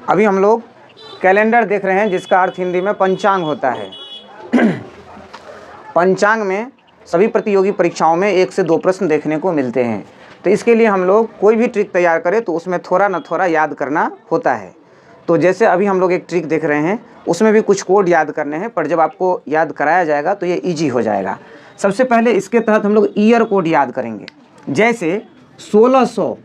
अभी हम लोग कैलेंडर देख रहे हैं, जिसका अर्थ हिंदी में पंचांग होता है। पंचांग में सभी प्रतियोगी परीक्षाओं में 1 से 2 प्रश्न देखने को मिलते हैं। तो इसके लिए हम लोग कोई भी ट्रिक तैयार करें तो उसमें थोड़ा न थोड़ा याद करना होता है। तो जैसे अभी हम लोग एक ट्रिक देख रहे हैं, उसमें भी कुछ कोड याद करने हैं, पर जब आपको याद कराया जाएगा तो ये ईजी हो जाएगा। सबसे पहले इसके तहत हम लोग ईयर कोड याद करेंगे। जैसे 1600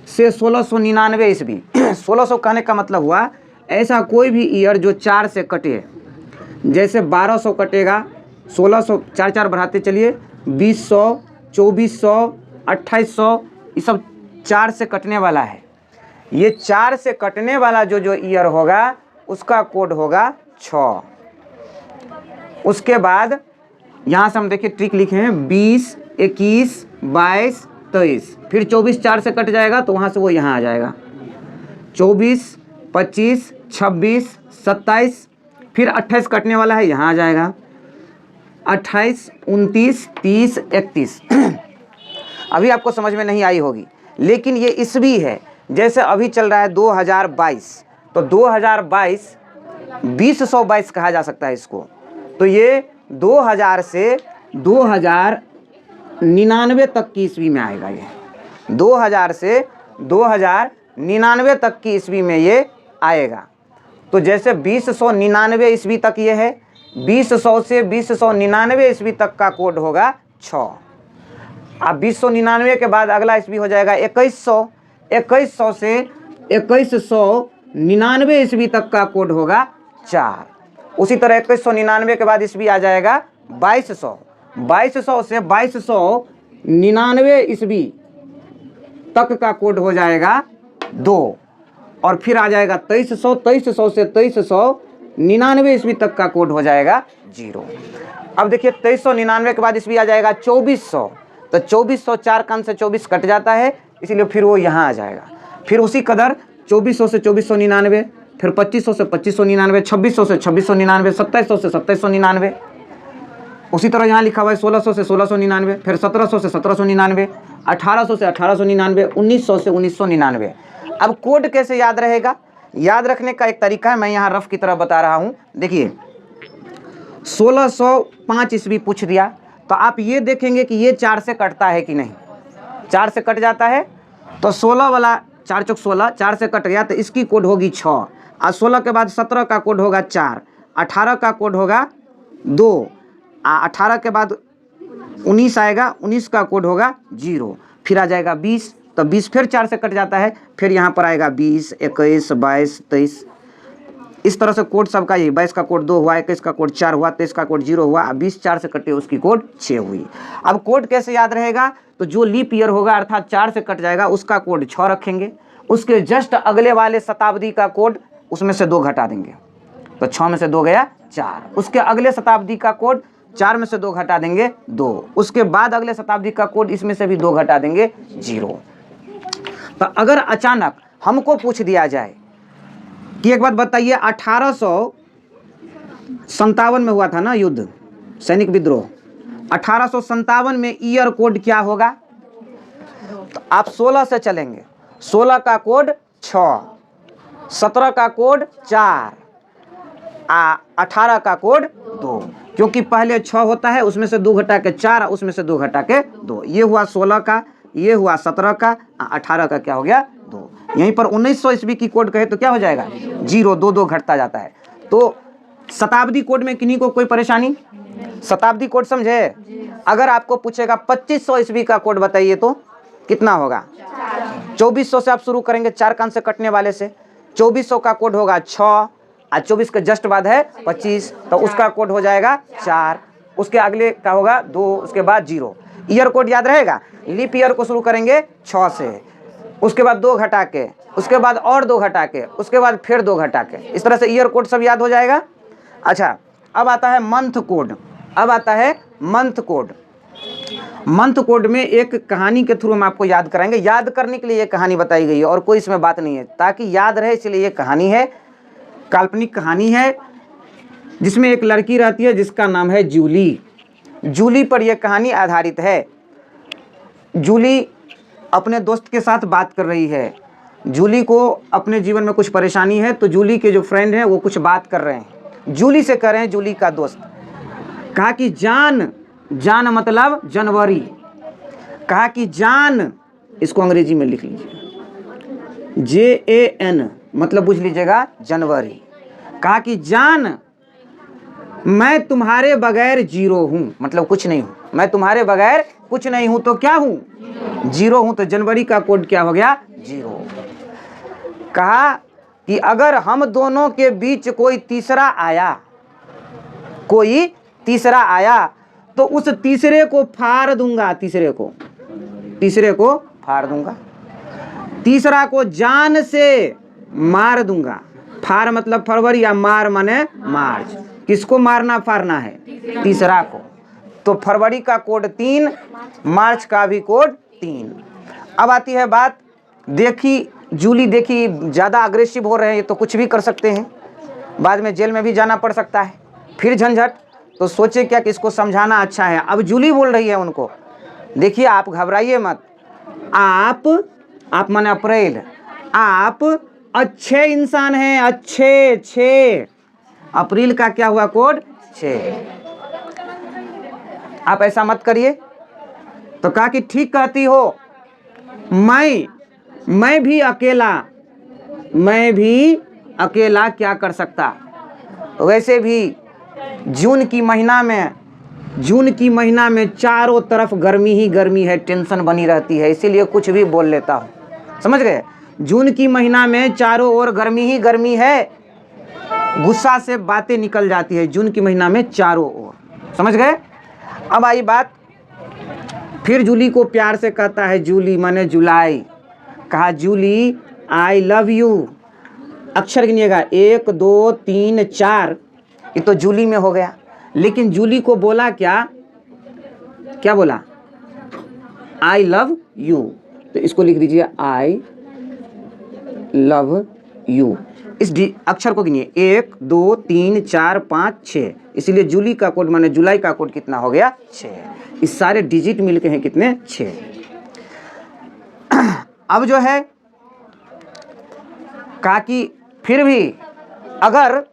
से 1699 ईस्वी। 1600 कहने का मतलब हुआ ऐसा कोई भी ईयर जो 4 से कटे। जैसे 1200 कटेगा, 1600 4 बढ़ाते चलिए, 2000, 2400, 2800, ये सब 4 से कटने वाला है। ये 4 से कटने वाला जो ईयर होगा उसका कोड होगा 6। उसके बाद यहाँ से हम देखिए ट्रिक लिखे हैं 20, 21, 22, 23, फिर 24 4 से कट जाएगा तो वहाँ से वो यहाँ आ जाएगा। 24, 25, 26, 27, फिर 28 कटने वाला है, यहाँ आ जाएगा। 28, 29, 30, 31। अभी आपको समझ में नहीं आई होगी, लेकिन ये ईस्वी है। जैसे अभी चल रहा है 2022, तो 2022 2022 कहा जा सकता है इसको। तो ये 2000 से 2099 तक की ईस्वी में आएगा। ये 2000 से 2099 तक की ईस्वी में ये आएगा। तो जैसे 2099 ईस्वी तक ये है, 2000 से 2099 ईस्वी तक का कोड होगा 6। अब 2099 के बाद अगला ईस्वी हो जाएगा 2100। 2100 से 2199 ईस्वी तक का कोड होगा 4। उसी तरह 2199 के बाद ईस्वी आ जाएगा 2200। 2200 से 2299 ईस्वी तक का कोड हो जाएगा 2। और फिर आ जाएगा 2300। 2300 से 2399 ईस्वी तक का कोड हो जाएगा 0। अब देखिए 2399 के बाद ईस्वी आ जाएगा 2400। तो 2400 4 कान से 24 कट जाता है, इसीलिए फिर वो यहाँ आ जाएगा। फिर उसी कदर 2400 से 2499, फिर 2500 से 2599, 2600 से 2699, 2700 से 2799। उसी तरह यहाँ लिखा हुआ है 1600 से 1699, फिर 1700 से 1799, 1800 से 1899, 1900 से 1999। अब कोड कैसे याद रहेगा? याद रखने का एक तरीका है, मैं यहाँ रफ की तरह बता रहा हूँ। देखिए 1605 ईस्वी पूछ दिया, तो आप ये देखेंगे कि ये 4 से कटता है कि नहीं। 4 से कट जाता है तो 16 वाला 4 चौक 16, 4 से कट गया तो इसकी कोड होगी 6। और 16 के बाद 17 का कोड होगा 4, 18 का कोड होगा 2, 18 के बाद 19 आएगा, 19 का कोड होगा 0, फिर आ जाएगा 20। तो 20 फिर 4 से कट जाता है, फिर यहाँ पर आएगा 20, 21, 22, 23। इस तरह से कोड सबका यही। 22 का कोड 2 हुआ, 21 का कोड 4 हुआ, 23 का कोड 0 हुआ, 20 4 से कटे उसकी कोड 6 हुई। अब कोड कैसे याद रहेगा? तो जो लीप ईयर होगा अर्थात 4 से कट जाएगा उसका कोड 6 रखेंगे। उसके जस्ट अगले वाले शताब्दी का कोड उसमें से 2 घटा देंगे, तो 6 में से 2 गया 4। उसके अगले शताब्दी का कोड 4 में से 2 घटा देंगे 2। उसके बाद अगले शताब्दी का कोड इसमें से भी 2 घटा देंगे 0। तो अगर अचानक हमको पूछ दिया जाए कि एक बात बताइए, 1857 में हुआ था ना युद्ध, सैनिक विद्रोह, 1857 में ईयर कोड क्या होगा? तो आप 16 से चलेंगे। 16 का कोड 6, 17 का कोड 4, 18 का कोड 2, क्योंकि पहले 6 होता है, उसमें से 2 घटा के 4, उसमें से 2 घटा के 2। ये हुआ 16 का, ये हुआ 17 का, 18 का क्या हो गया 2। यहीं पर 1900 ईस्वी की कोड कहे तो क्या हो जाएगा 0, 2 घटता जाता है। तो शताब्दी कोड में किन्हीं को कोई परेशानी? शताब्दी कोड समझे? अगर आपको पूछेगा 2500 ईस्वी का कोड बताइए तो कितना होगा? 2400 से आप शुरू करेंगे, 4 कान से कटने वाले से। 2400 का कोड होगा 6, और 24 के जस्ट बाद है 25, तो उसका कोड हो जाएगा 4। उसके अगले का होगा 2, उसके बाद 0। ईयर कोड याद रहेगा। लीप ईयर को शुरू करेंगे 6 से, उसके बाद 2 घटा के, उसके बाद और 2 घटा के, उसके बाद फिर 2 घटा के। इस तरह से ईयर कोड सब याद हो जाएगा। अच्छा, अब आता है मंथ कोड। अब आता है मंथ कोड। मंथ कोड में एक कहानी के थ्रू हम आपको याद कराएंगे। याद करने के लिए ये कहानी बताई गई है और कोई इसमें बात नहीं है, ताकि याद रहे, इसलिए ये कहानी है, काल्पनिक कहानी है, जिसमें एक लड़की रहती है जिसका नाम है जूली। जूली पर यह कहानी आधारित है। जूली अपने दोस्त के साथ बात कर रही है। जूली को अपने जीवन में कुछ परेशानी है, तो जूली के जो फ्रेंड हैं वो कुछ बात कर रहे हैं, जूली से कर रहे हैं, जूली का दोस्त। कहा कि जान, जान मतलब जनवरी, कहा कि जान, इसको अंग्रेजी में लिख लीजिए, JAN मतलब बुझ लीजिएगा जनवरी। कहा कि जान, मैं तुम्हारे बगैर जीरो हूं, मतलब कुछ नहीं हूं, मैं तुम्हारे बगैर कुछ नहीं हूं, तो क्या हूं? जीरो हूं। तो जनवरी का कोड क्या हो गया? जीरो। कहा कि अगर हम दोनों के बीच कोई तीसरा आया, कोई तीसरा आया, तो उस तीसरे को फाड़ दूंगा, तीसरे को फाड़ दूंगा, तीसरा को जान से मार दूंगा। फाड़ मतलब फरवरी, या मार माने मार्च। किसको मारना फाड़ना है? तीसरा को। तो फरवरी का कोड 3, मार्च का भी कोड 3। अब आती है बात, देखी जूली, देखी ज़्यादा अग्रेसिव हो रहे हैं, ये तो कुछ भी कर सकते हैं, बाद में जेल में भी जाना पड़ सकता है, फिर झंझट। तो सोचे क्या कि इसको समझाना अच्छा है। अब जूली बोल रही है उनको, देखिए आप घबराइए मत, आप माने अप्रैल, आप अच्छे इंसान हैं, अच्छे, 6 अप्रैल का क्या हुआ कोड? 6। आप ऐसा मत करिए। तो कहा कि ठीक कहती हो, मैं भी अकेला क्या कर सकता। वैसे भी जून की महीना में चारों तरफ गर्मी ही गर्मी है, टेंशन बनी रहती है, इसीलिए कुछ भी बोल लेता हूँ। समझ गए? जून की महीना में चारों ओर गर्मी ही गर्मी है, गुस्सा से बातें निकल जाती है जून की महीना में चारों ओर। समझ गए? अब आई बात, फिर जूली को प्यार से कहता है, जूली माने जुलाई। कहा जूली आई लव यू, अक्षर गिनिएगा 1 2 3 4, ये तो जूली में हो गया। लेकिन जूली को बोला क्या बोला? I love you. तो इसको लिख दीजिए आई लव यू। इस अक्षर को गिनिए 1 2 3 4 5 6, इसीलिए जूली का कोड माने जुलाई का कोड कितना हो गया? 6। इस सारे डिजिट मिलके हैं कितने? 6। अब जो है कहा कि फिर भी अगर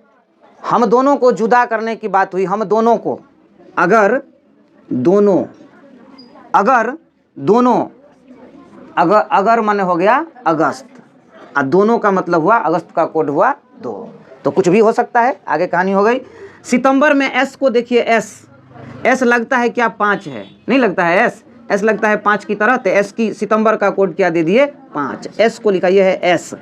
हम दोनों को जुदा करने की बात हुई, हम दोनों को, अगर माने हो गया अगस्त, और दोनों का मतलब हुआ, अगस्त का कोड हुआ 2, तो कुछ भी हो सकता है। आगे कहानी हो गई। सितंबर में एस को देखिए, एस लगता है क्या? 5 है, नहीं लगता है एस लगता है 5 की तरह, तो एस की सितंबर का कोड क्या दे दिए? 5। एस को लिखा, यह है एस,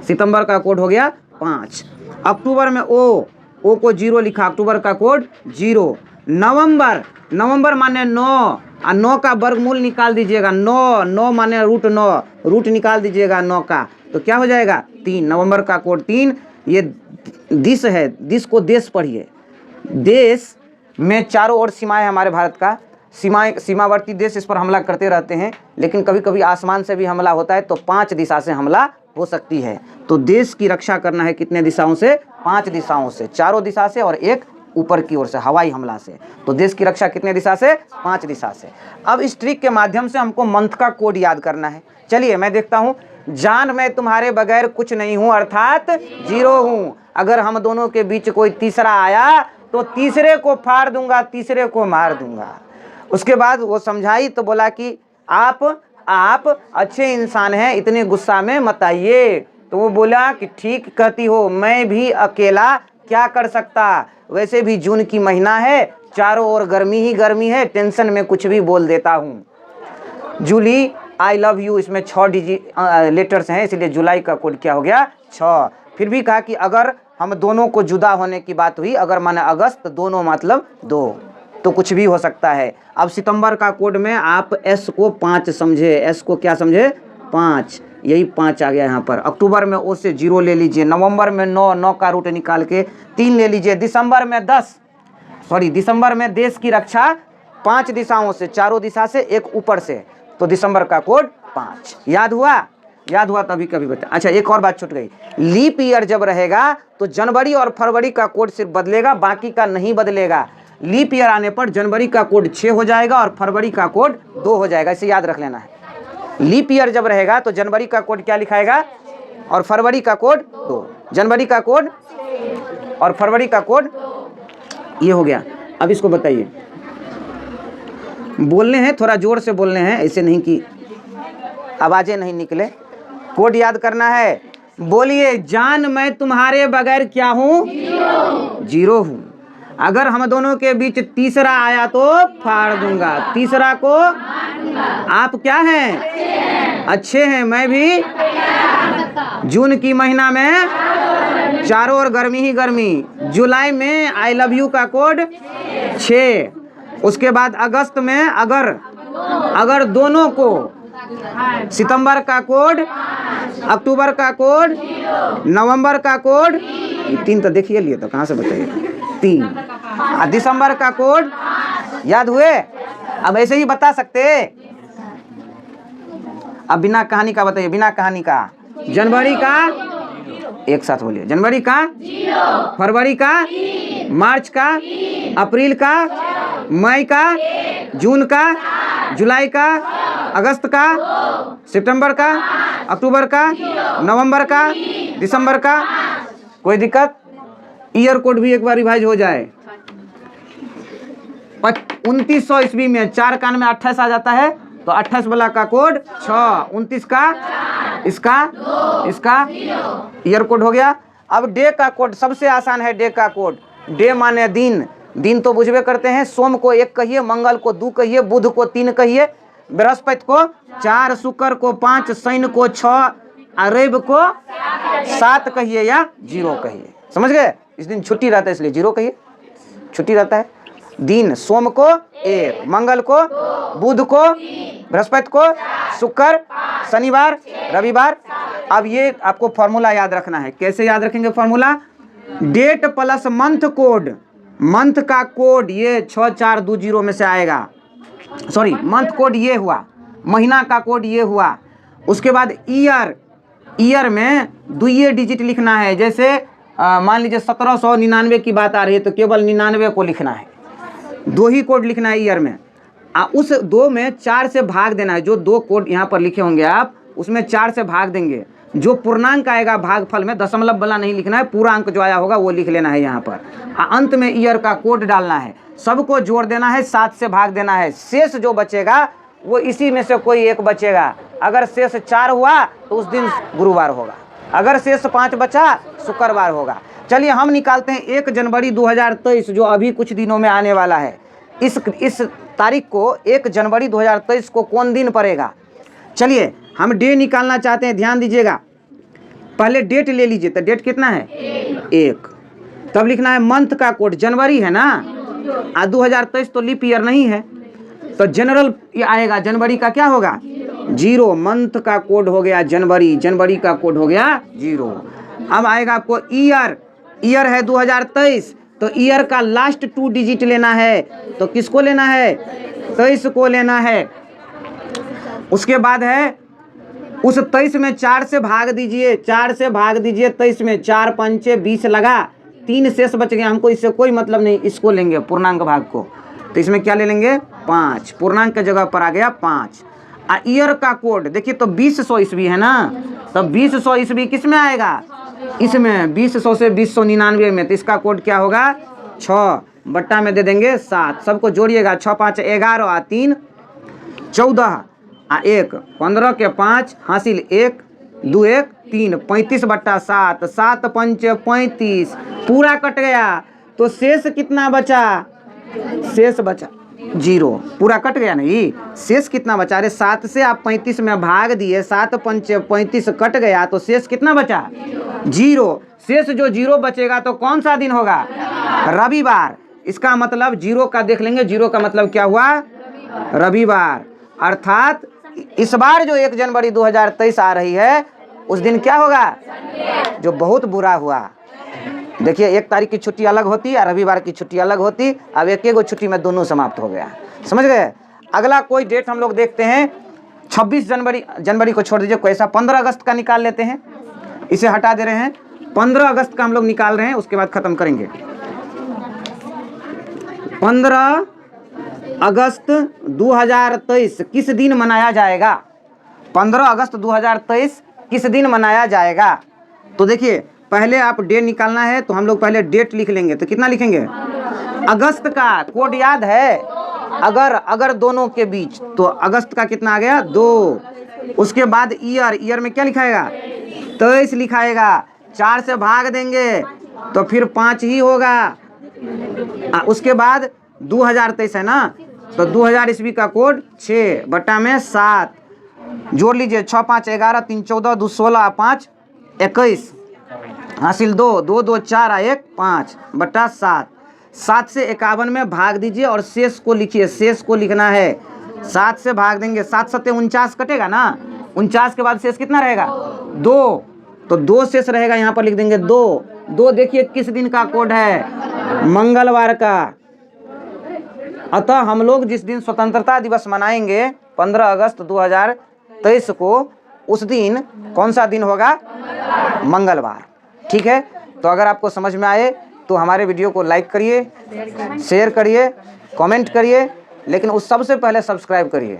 सितंबर का कोड हो गया 5। अक्टूबर में ओ को 0 लिखा, अक्टूबर का कोड 0। नवंबर माने 9, और 9 का वर्गमूल निकाल दीजिएगा, 9 माने √9, रूट निकाल दीजिएगा 9 का, तो क्या हो जाएगा? 3। नवंबर का कोड 3। ये दिस है, दिस को देश पढ़िए, देश में चारों ओर सीमा है हमारे भारत का, सीमावर्ती देश इस पर हमला करते रहते हैं, लेकिन कभी कभी आसमान से भी हमला होता है, तो 5 दिशा से हमला हो सकती है। तो देश की रक्षा करना है कितने दिशाओं से? 5 दिशाओं से, चारों दिशा से और एक ऊपर की ओर से हवाई हमला से। तो देश की रक्षा कितने दिशा से? 5 दिशा से। अब इस ट्रिक के माध्यम से हमको मंथ का कोड याद करना है। चलिए मैं देखता हूँ। जान, मैं तुम्हारे बगैर कुछ नहीं हूँ, अर्थात 0 हूँ। अगर हम दोनों के बीच कोई तीसरा आया तो तीसरे को फाड़ दूंगा, तीसरे को मार दूंगा। उसके बाद वो समझाई तो बोला कि आप अच्छे इंसान हैं, इतने गुस्सा में मत आइए। तो वो बोला कि ठीक कहती हो, मैं भी अकेला क्या कर सकता, वैसे भी जून की महीना है, चारों ओर गर्मी ही गर्मी है, टेंशन में कुछ भी बोल देता हूँ। जूली आई लव यू, इसमें 6 डिजिट लेटर्स हैं, इसलिए जुलाई का कोड क्या हो गया? 6। फिर भी कहा कि अगर हम दोनों को जुदा होने की बात हुई, अगर माने अगस्त, दोनों मतलब 2, तो कुछ भी हो सकता है। अब सितंबर का कोड में आप एस को 5 समझे, एस को क्या समझे? 5, यही 5 आ गया यहाँ पर। अक्टूबर में ओ से 0 ले लीजिए, नवंबर में 9 का रूट निकाल के 3 ले लीजिए, दिसंबर में देश की रक्षा 5 दिशाओं से, चारों दिशा से, एक ऊपर से, तो दिसंबर का कोड 5। याद हुआ तभी कभी बता। अच्छा, एक और बात छूट गई, लीप ईयर जब रहेगा तो जनवरी और फरवरी का कोड सिर्फ बदलेगा, बाकी का नहीं बदलेगा। लीप ईयर आने पर जनवरी का कोड 6 हो जाएगा और फरवरी का कोड 2 हो जाएगा, इसे याद रख लेना है। लीप ईयर जब रहेगा तो जनवरी का कोड क्या लिखाएगा और फरवरी का कोड 2, जनवरी का कोड और फरवरी का कोड ये हो गया। अब इसको बताइए, बोलने हैं, थोड़ा जोर से बोलने हैं, ऐसे नहीं कि आवाजें नहीं निकले। कोड याद करना है, बोलिए, जान मैं तुम्हारे बगैर क्या हूँ? जीरो हूँ। अगर हम दोनों के बीच तीसरा आया तो फाड़ दूंगा। तीसरा को आप क्या हैं? अच्छे हैं। मैं भी जून की महीना में चारों ओर गर्मी ही गर्मी। जुलाई में आई लव यू का कोड 6। उसके बाद अगस्त में अगर दोनों को, सितंबर का कोड, अक्टूबर का कोड, नवंबर का कोड, ये 3 तो देखिए लिए तो कहाँ से बताइए 3। दिसंबर का कोड याद हुए? अब ऐसे ही बता सकते। अब बिना कहानी का बताइए, बिना कहानी का। जनवरी का, एक साथ बोलिए, जनवरी का, फरवरी का, मार्च का, अप्रैल का, मई का, जून का, जुलाई का, अगस्त का, सितंबर का, अक्टूबर का, नवंबर का, दिसंबर का। कोई दिक्कत? ईयर कोड भी एक बार रिवाइज हो जाए। 2900 ईस्वी में 4 कान में 28 आ जाता है तो 28 वाला का कोड 6, 29 का, इसका ईयर कोड हो गया। अब डे का कोड सबसे आसान है। डे का कोड, डे माने दिन। दिन तो बुझबे करते हैं, सोम को 1 कहिए, मंगल को 2 कहिए, बुध को 3 कहिए, बृहस्पति को 4, शुक्र को 5, शनि को 6, रवि को 7 कहिए या 0 कहिए। समझ गए? इस दिन छुट्टी रहता है इसलिए 0 कहिए, छुट्टी रहता है। दिन सोम को 1, मंगल को, बुध को, बृहस्पति को, शुक्र, शनिवार, रविवार। अब ये आपको फॉर्मूला याद रखना है। कैसे याद रखेंगे formula? Date plus month code. Month का कोड ये 6420 में से आएगा। सॉरी, मंथ कोड ये हुआ, महीना का कोड ये हुआ। उसके बाद ईयर में 2 डिजिट लिखना है। जैसे मान लीजिए 1799 की बात आ रही है तो केवल 99 को लिखना है। 2 ही कोड लिखना है ईयर में। उस 2 में 4 से भाग देना है। जो 2 कोड यहाँ पर लिखे होंगे आप, उसमें 4 से भाग देंगे। जो पूर्णांक आएगा भागफल में, दशमलव वाला नहीं लिखना है, पूरा अंक जो आया होगा वो लिख लेना है यहाँ पर। अंत में ईयर का कोड डालना है, सबको जोड़ देना है, 7 से भाग देना है। शेष जो बचेगा वो इसी में से कोई एक बचेगा। अगर शेष 4 हुआ तो उस दिन गुरुवार होगा, अगर शेष 5 बचा शुक्रवार होगा। चलिए हम निकालते हैं 1 जनवरी 2023 जो अभी कुछ दिनों में आने वाला है। इस तारीख को 1 जनवरी 2023 को कौन दिन पड़ेगा? चलिए हम डे निकालना चाहते हैं, ध्यान दीजिएगा। पहले डेट ले लीजिए, तो डेट कितना है? 1। तब लिखना है मंथ का कोड, जनवरी है ना, 2023 तो लीप ईयर नहीं है तो जनरल आएगा। जनवरी का क्या होगा? 0। मंथ का कोड हो गया जनवरी, जनवरी का कोड हो गया 0। अब आएगा आपको ईयर है 2023 तो ईयर का लास्ट 2 डिजिट लेना है। तो किसको लेना है? 23 को लेना है। उसके बाद है उस 23 में 4 से भाग दीजिए, 4 से भाग दीजिए 23 में, 4 पंचे 20 लगा, 3 शेष बच गया। हमको इससे कोई मतलब नहीं, इसको लेंगे पूर्णांक भाग को। तो इसमें क्या ले लेंगे? 5। पूर्णांक की जगह पर आ गया 5। ईयर का कोड देखिए तो 2000 ईस्वी है ना, तो 2000 ईस्वी किस में आएगा? इसमें 2000 से 2099 में। तो इसका कोड क्या होगा? 6 बट्टा में दे देंगे 7। सबको जोड़िएगा, 6 5 11 और 3 14 1 15 के 5 हासिल 1 2 1 3 35 बट्टा 7, 7 पंच 35, पूरा कट गया। तो शेष कितना बचा? शेष बचा 0। पूरा कट गया नहीं, शेष कितना बचा? अरे 7 से आप 35 में भाग दिए, 7 पंच 35 कट गया, तो शेष कितना बचा? 0। शेष जो 0 बचेगा तो कौन सा दिन होगा? रविवार। इसका मतलब 0 का देख लेंगे, 0 का मतलब क्या हुआ? रविवार। अर्थात इस बार जो 1 जनवरी 2023 आ रही है उस दिन क्या होगा? जो बहुत बुरा हुआ। देखिए 1 तारीख की छुट्टी अलग होती और रविवार की छुट्टी अलग होती। अब एक छुट्टी में दोनों समाप्त हो गया। समझ गए? अगला कोई डेट हम लोग देखते हैं। 26 जनवरी को छोड़ दीजिए, कोई ऐसा 15 अगस्त का निकाल लेते हैं। इसे हटा दे रहे हैं, 15 अगस्त का हम लोग निकाल रहे हैं, उसके बाद खत्म करेंगे। 15 अगस्त 2023 किस दिन मनाया जाएगा? 15 अगस्त 2023 किस दिन मनाया जाएगा? तो देखिए पहले आप डे निकालना है, तो हम लोग पहले डेट लिख लेंगे। तो कितना लिखेंगे? अगस्त का कोड याद है, अगर दोनों के बीच, तो अगस्त का कितना आ गया? 2। उसके बाद ईयर में क्या लिखाएगा? 23 लिखाएगा। 4 से भाग देंगे तो फिर 5 ही होगा। उसके बाद 2023 है ना, तो 2000 ईस्वी का कोड 6/7 जोड़ लीजिए। 6 5 11 3 14 2 16 5 21 हासिल 2 2 2 4 1 5/7। 7 से 51 में भाग दीजिए और शेष को लिखिए। शेष को लिखना है, 7 से भाग देंगे, 7 7 49 कटेगा ना। 49 के बाद शेष कितना रहेगा? 2। तो 2 शेष रहेगा, यहाँ पर लिख देंगे 2। देखिए किस दिन का कोड है? मंगलवार का। अतः हम लोग जिस दिन स्वतंत्रता दिवस मनाएंगे 15 अगस्त 2023 को, उस दिन कौन सा दिन होगा? मंगलवार। ठीक है, तो अगर आपको समझ में आए तो हमारे वीडियो को लाइक करिए, शेयर करिए, कमेंट करिए, लेकिन उस सबसे पहले सब्सक्राइब करिए।